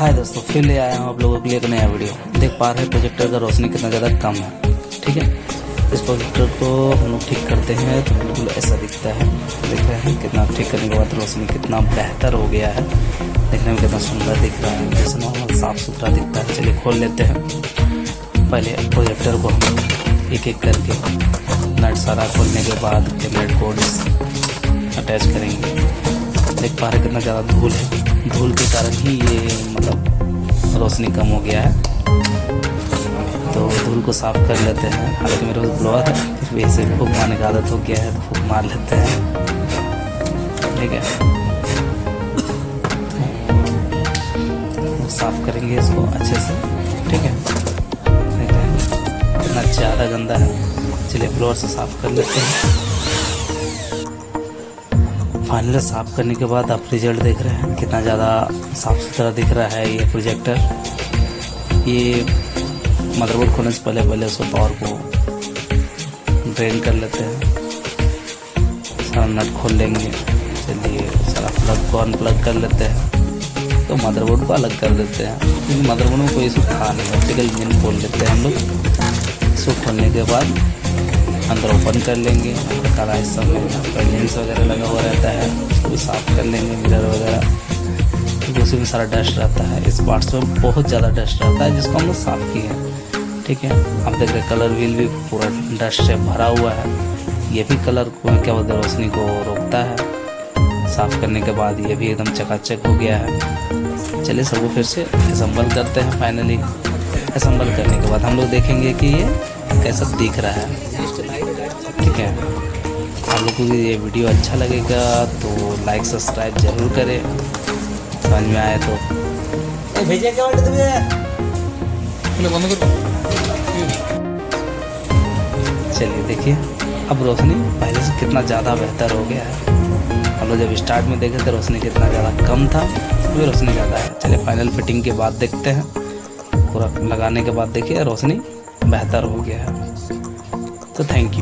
हाय दोस्तों, फिर ले आया हूँ आप लोगों के लिए एक नया वीडियो। देख पा रहे हैं प्रोजेक्टर का रोशनी कितना ज़्यादा कम है। ठीक है, इस प्रोजेक्टर को हम लोग ठीक करते हैं तो बिल्कुल ऐसा दिखता है। देख रहे हैं कितना ठीक करने के बाद रोशनी कितना बेहतर हो गया है, देखने में कितना सुंदर दिख रहा है, जैसे नॉर्मल साफ सुथरा दिखता है। चलिए खोल लेते हैं। पहले प्रोजेक्टर को हम एक एक करके नट सारा खोलने के बाद कैमरा कोड्स अटैच करेंगे। देख पा रहे कितना ज़्यादा धूल है, धूल के कारण ही ये मतलब रोशनी कम हो गया है। तो धूल को साफ कर लेते हैं। हालांकि मेरे पास ब्लोअर है, फिर भी ऐसे फूंक मारने का आदत हो गया है तो फूंक मार लेते हैं। ठीक है, तो साफ करेंगे इसको अच्छे से। ठीक है, देख रहे हैं कितना ज़्यादा गंदा है। चलिए ब्लोअर से साफ कर लेते हैं। फाइनली साफ करने के बाद आप रिजल्ट देख रहे हैं कितना ज़्यादा साफ सुथरा दिख रहा है ये प्रोजेक्टर। ये मदरबोर्ड खोलने से पहले उसको पावर को ड्रेन कर लेते हैं। सारा नट खोल लेंगे। चलिए सारा प्लग को अनप्लग कर लेते हैं। तो मदरबोर्ड को अलग कर देते हैं, क्योंकि मदरबोर्ड में कोई इशू था नहीं। ऑप्टिकल पिन खोल लेते हैं हम लोग। इसको खोलने के बाद अंदर ओपन कर लेंगे। काला हिस्सा में लेंस वगैरह लगा हुआ रहता है, उसको साफ कर लेंगे। मिरर वगैरह, क्योंकि उसी में सारा डस्ट रहता है। इस पार्ट्स में बहुत ज़्यादा डस्ट रहता है जिसको हम लोग साफ़ किए हैं। ठीक है, आप देख रहे हैं कलर व्हील भी पूरा डस्ट से भरा हुआ है। ये भी कलर को क्या बोलते हैं, रोशनी को रोकता है। साफ़ करने के बाद ये भी एकदम चकाचक हो गया है। चलिए सबको फिर से असम्बल करते हैं। फाइनली असम्बल करने के बाद हम लोग देखेंगे कि ये कैसा दिख रहा है। ठीक है, आप लोगों को ये वीडियो अच्छा लगेगा तो लाइक सब्सक्राइब जरूर करें। समझ में आए तो चलिए देखिए, अब रोशनी पहले से कितना ज़्यादा बेहतर हो गया है। हम लोग जब स्टार्ट में देखे थे रोशनी कितना ज़्यादा कम था, अभी रोशनी ज़्यादा है। चलिए फाइनल फिटिंग के बाद देखते हैं। पूरा लगाने के बाद देखिए रोशनी बेहतर हो गया है। तो थैंक यू।